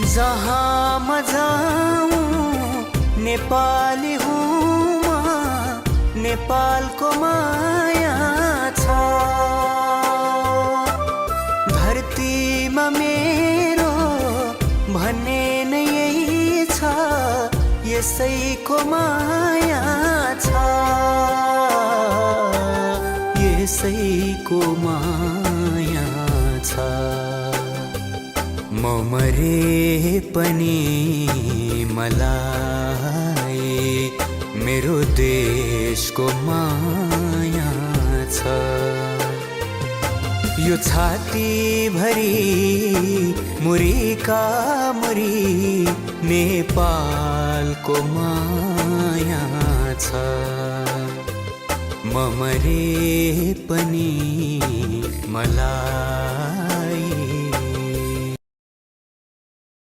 जहाँ म जाऊँ नेपाली हूँ म नेपालको माया छ। धरतीमा मेरो भन्ने नै यही छ, यसैको माया छ, यसैको माया छ। म मरे पनि मलाई मेरो देशको माया छ। यो छाती भरी मुरीका मुरी नेपालको माया छ। म मरे पनि मलाई